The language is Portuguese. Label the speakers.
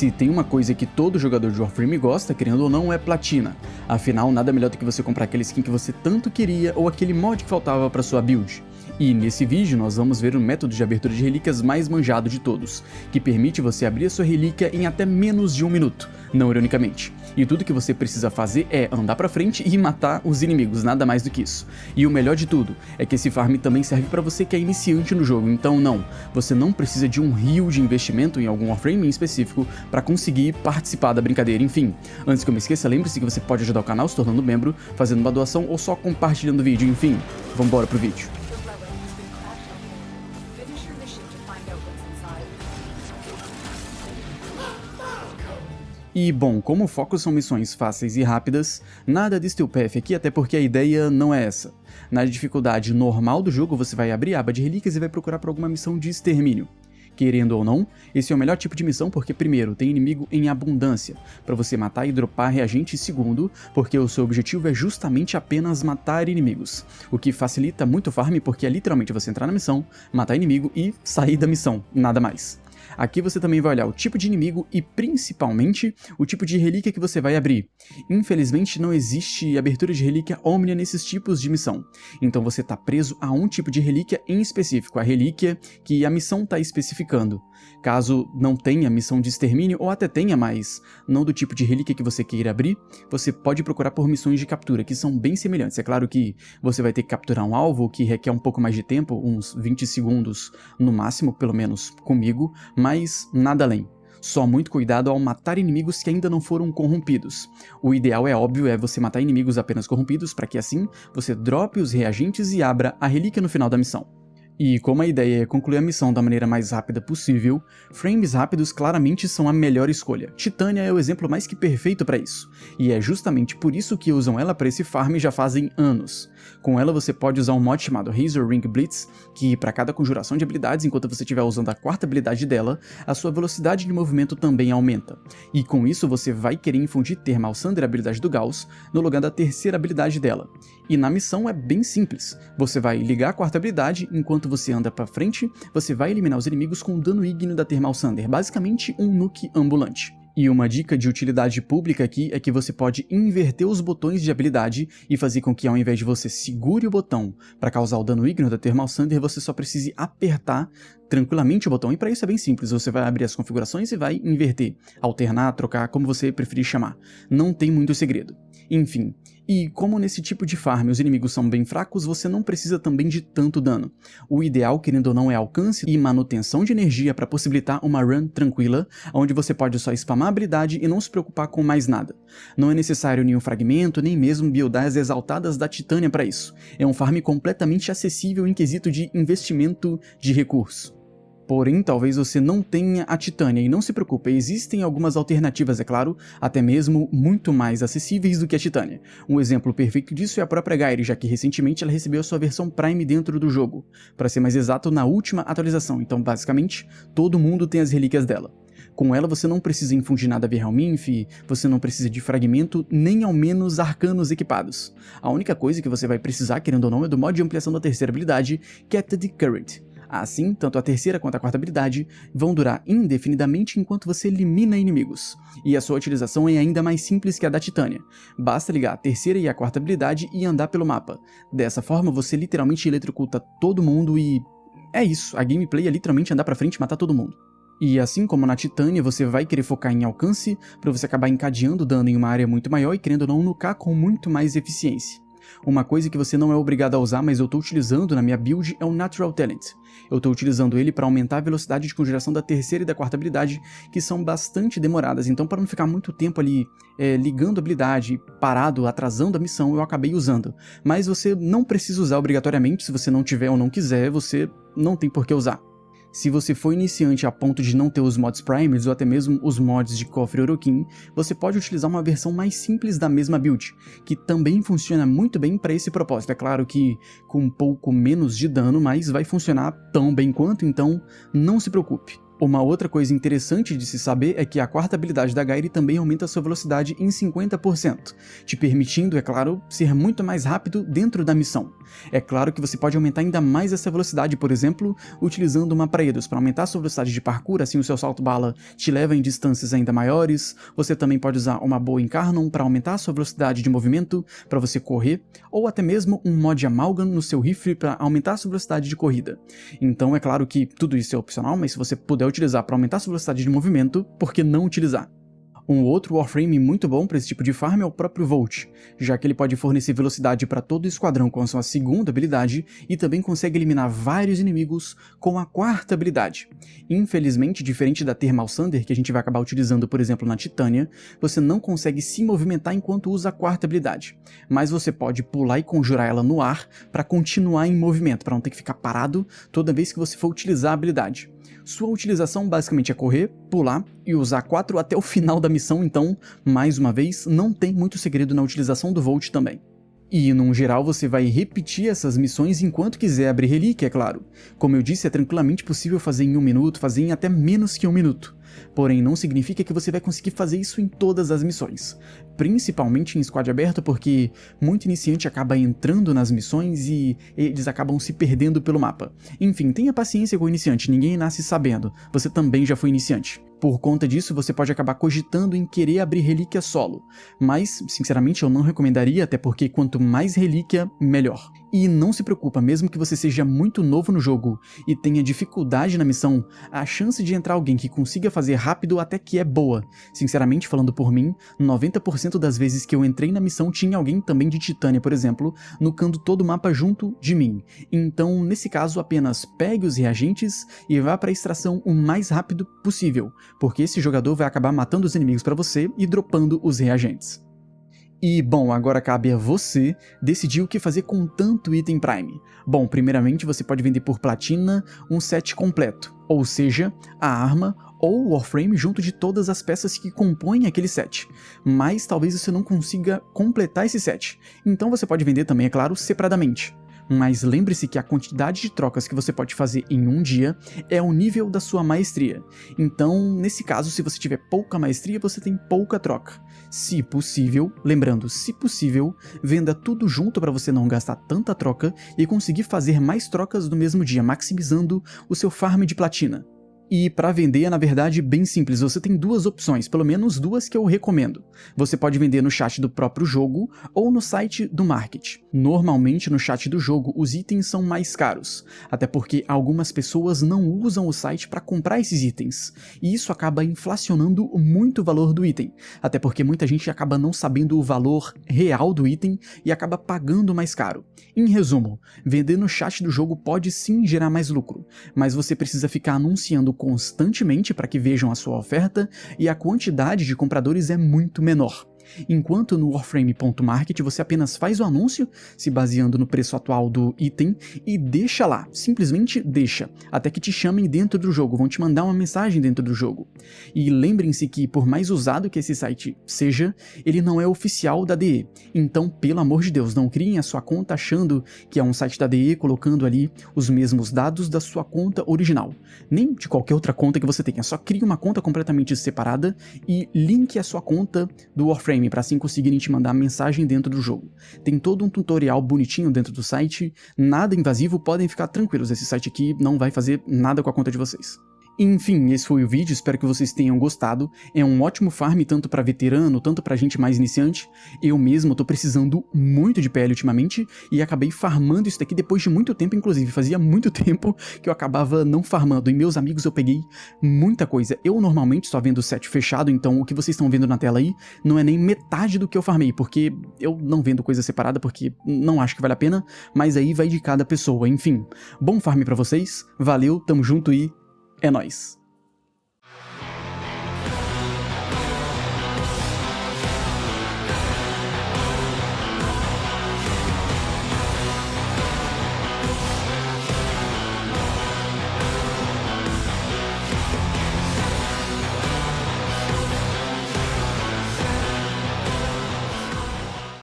Speaker 1: Se tem uma coisa que todo jogador de Warframe gosta, querendo ou não, é platina. Afinal, nada melhor do que você comprar aquele skin que você tanto queria ou aquele mod que faltava para sua build. E nesse vídeo nós vamos ver o método de abertura de relíquias mais manjado de todos, que permite você abrir a sua relíquia em até menos de 1 minuto, não ironicamente. E tudo que você precisa fazer é andar pra frente e matar os inimigos, nada mais do que isso. E o melhor de tudo é que esse farm também serve pra você que é iniciante no jogo, então não, você não precisa de um rio de investimento em algum Warframe em específico pra conseguir participar da brincadeira. Enfim, antes que eu me esqueça, lembre-se que você pode ajudar o canal se tornando membro, fazendo uma doação ou só compartilhando o vídeo. Enfim, vambora pro vídeo. E bom, como o foco são missões fáceis e rápidas, nada de Steal Path aqui, até porque a ideia não é essa. Na dificuldade normal do jogo, você vai abrir a aba de relíquias e vai procurar por alguma missão de extermínio. Querendo ou não, esse é o melhor tipo de missão porque primeiro, tem inimigo em abundância, para você matar e dropar reagente, e segundo, porque o seu objetivo é justamente apenas matar inimigos, o que facilita muito o farm porque é literalmente você entrar na missão, matar inimigo e sair da missão, nada mais. Aqui você também vai olhar o tipo de inimigo e principalmente o tipo de relíquia que você vai abrir. Infelizmente não existe abertura de relíquia Omnia nesses tipos de missão, então você está preso a um tipo de relíquia em específico, a relíquia que a missão está especificando. Caso não tenha missão de extermínio ou até tenha, mas não do tipo de relíquia que você queira abrir, você pode procurar por missões de captura, que são bem semelhantes. É claro que você vai ter que capturar um alvo que requer um pouco mais de tempo, uns 20 segundos no máximo, pelo menos comigo, mas nada além. Só muito cuidado ao matar inimigos que ainda não foram corrompidos. O ideal é óbvio, é você matar inimigos apenas corrompidos, para que assim você drope os reagentes e abra a relíquia no final da missão. E como a ideia é concluir a missão da maneira mais rápida possível, frames rápidos claramente são a melhor escolha. Titânia é o exemplo mais que perfeito para isso, e é justamente por isso que usam ela para esse farm já fazem anos. Com ela você pode usar um mod chamado Razor Ring Blitz, que para cada conjuração de habilidades, enquanto você estiver usando a quarta habilidade dela, a sua velocidade de movimento também aumenta. E com isso você vai querer infundir Thermal Sunder, a habilidade do Gauss, no lugar da terceira habilidade dela. E na missão é bem simples, você vai ligar a quarta habilidade, enquanto você anda pra frente, você vai eliminar os inimigos com o dano ígneo da Thermal Sunder, basicamente um nuke ambulante. E uma dica de utilidade pública aqui é que você pode inverter os botões de habilidade e fazer com que ao invés de você segure o botão para causar o dano ígneo da Thermal Sunder, você só precise apertar tranquilamente o botão, e para isso é bem simples, você vai abrir as configurações e vai inverter, alternar, trocar, como você preferir chamar. Não tem muito segredo. Enfim, e como nesse tipo de farm os inimigos são bem fracos, você não precisa também de tanto dano. O ideal, querendo ou não, é alcance e manutenção de energia para possibilitar uma run tranquila, onde você pode só spamar a habilidade e não se preocupar com mais nada. Não é necessário nenhum fragmento, nem mesmo buildar as exaltadas da Titânia para isso. É um farm completamente acessível em quesito de investimento de recurso. Porém, talvez você não tenha a Titânia, e não se preocupe, existem algumas alternativas, é claro, até mesmo muito mais acessíveis do que a Titânia. Um exemplo perfeito disso é a própria Gairi, já que recentemente ela recebeu a sua versão Prime dentro do jogo, para ser mais exato, na última atualização, então basicamente todo mundo tem as relíquias dela. Com ela você não precisa infundir nada via Helminth, você não precisa de fragmento, nem ao menos arcanos equipados. A única coisa que você vai precisar, querendo ou não, é do mod de ampliação da terceira habilidade, que é The Current. Assim, tanto a terceira quanto a quarta habilidade vão durar indefinidamente enquanto você elimina inimigos, e a sua utilização é ainda mais simples que a da Titânia. Basta ligar a terceira e a quarta habilidade e andar pelo mapa. Dessa forma você literalmente eletrocuta todo mundo e... é isso, a gameplay é literalmente andar pra frente e matar todo mundo. E assim como na Titânia, você vai querer focar em alcance para você acabar encadeando dano em uma área muito maior e querendo ou não nucar com muito mais eficiência. Uma coisa que você não é obrigado a usar, mas eu estou utilizando na minha build é o Natural Talent. Eu estou utilizando ele para aumentar a velocidade de conjuração da terceira e da quarta habilidade, que são bastante demoradas, então para não ficar muito tempo ali ligando a habilidade, parado, atrasando a missão, eu acabei usando. Mas você não precisa usar obrigatoriamente, se você não tiver ou não quiser, você não tem por que usar. Se você for iniciante a ponto de não ter os mods primers ou até mesmo os mods de cofre Orokin, você pode utilizar uma versão mais simples da mesma build, que também funciona muito bem para esse propósito. É claro que com um pouco menos de dano, mas vai funcionar tão bem quanto, então não se preocupe. Uma outra coisa interessante de se saber é que a quarta habilidade da Gairi também aumenta a sua velocidade em 50%, te permitindo, é claro, ser muito mais rápido dentro da missão. É claro que você pode aumentar ainda mais essa velocidade, por exemplo, utilizando uma Praedos para aumentar a sua velocidade de parkour, assim o seu salto bala te leva em distâncias ainda maiores. Você também pode usar uma boa Incarnon para aumentar a sua velocidade de movimento, para você correr, ou até mesmo um mod Amalgam no seu rifle para aumentar a sua velocidade de corrida. Então é claro que tudo isso é opcional, mas se você puder utilizar para aumentar sua velocidade de movimento, por que não utilizar? Um outro Warframe muito bom para esse tipo de farm é o próprio Volt, já que ele pode fornecer velocidade para todo o esquadrão com a sua segunda habilidade e também consegue eliminar vários inimigos com a quarta habilidade. Infelizmente, diferente da Thermal Sunder, que a gente vai acabar utilizando por exemplo na Titânia, você não consegue se movimentar enquanto usa a quarta habilidade, mas você pode pular e conjurar ela no ar para continuar em movimento, para não ter que ficar parado toda vez que você for utilizar a habilidade. Sua utilização basicamente é correr, pular e usar 4 até o final da missão, então, mais uma vez, não tem muito segredo na utilização do Volt também. E, num geral, você vai repetir essas missões enquanto quiser abrir relíquia, é claro. Como eu disse, é tranquilamente possível fazer em 1 minuto, fazer em até menos que 1 minuto. Porém, não significa que você vai conseguir fazer isso em todas as missões. Principalmente em squad aberto, porque muito iniciante acaba entrando nas missões e eles acabam se perdendo pelo mapa. Enfim, tenha paciência com o iniciante, ninguém nasce sabendo. Você também já foi iniciante. Por conta disso, você pode acabar cogitando em querer abrir relíquia solo, mas, sinceramente, eu não recomendaria, até porque quanto mais relíquia, melhor. E não se preocupa, mesmo que você seja muito novo no jogo e tenha dificuldade na missão, a chance de entrar alguém que consiga fazer rápido até que é boa. Sinceramente, falando por mim, 90% das vezes que eu entrei na missão tinha alguém também de Titânia, por exemplo, nucando todo o mapa junto de mim. Então, nesse caso, apenas pegue os reagentes e vá para a extração o mais rápido possível, porque esse jogador vai acabar matando os inimigos para você e dropando os reagentes. E, bom, agora cabe a você decidir o que fazer com tanto item Prime. Bom, primeiramente você pode vender por platina um set completo, ou seja, a arma ou o Warframe junto de todas as peças que compõem aquele set, mas talvez você não consiga completar esse set, então você pode vender também, é claro, separadamente. Mas lembre-se que a quantidade de trocas que você pode fazer em um dia é o nível da sua maestria. Então, nesse caso, se você tiver pouca maestria, você tem pouca troca. Se possível, lembrando, se possível, venda tudo junto para você não gastar tanta troca e conseguir fazer mais trocas no mesmo dia, maximizando o seu farm de platina. E para vender é na verdade bem simples, você tem duas opções, pelo menos duas que eu recomendo. Você pode vender no chat do próprio jogo ou no site do market. Normalmente no chat do jogo os itens são mais caros, até porque algumas pessoas não usam o site para comprar esses itens, e isso acaba inflacionando muito o valor do item, até porque muita gente acaba não sabendo o valor real do item e acaba pagando mais caro. Em resumo, vender no chat do jogo pode sim gerar mais lucro, mas você precisa ficar anunciando constantemente para que vejam a sua oferta e a quantidade de compradores é muito menor. Enquanto no Warframe.market você apenas faz o anúncio, se baseando no preço atual do item, e deixa lá, simplesmente deixa, até que te chamem dentro do jogo, vão te mandar uma mensagem dentro do jogo. E lembrem-se que, por mais usado que esse site seja, ele não é oficial da DE, então, pelo amor de Deus, não criem a sua conta achando que é um site da DE, colocando ali os mesmos dados da sua conta original, nem de qualquer outra conta que você tenha, só crie uma conta completamente separada e linke a sua conta do Warframe, para assim conseguirem te mandar mensagem dentro do jogo. Tem todo um tutorial bonitinho dentro do site, nada invasivo, podem ficar tranquilos, esse site aqui não vai fazer nada com a conta de vocês. Enfim, esse foi o vídeo, espero que vocês tenham gostado. É um ótimo farm tanto para veterano, tanto para gente mais iniciante. Eu mesmo tô precisando muito de PL ultimamente e acabei farmando isso daqui depois de muito tempo, inclusive fazia muito tempo que eu acabava não farmando. E meus amigos eu peguei muita coisa. Eu normalmente só vendo o set fechado, então o que vocês estão vendo na tela aí não é nem metade do que eu farmei, porque eu não vendo coisa separada porque não acho que vale a pena, mas aí vai de cada pessoa. Enfim, bom farm pra vocês, valeu, tamo junto e é nóis!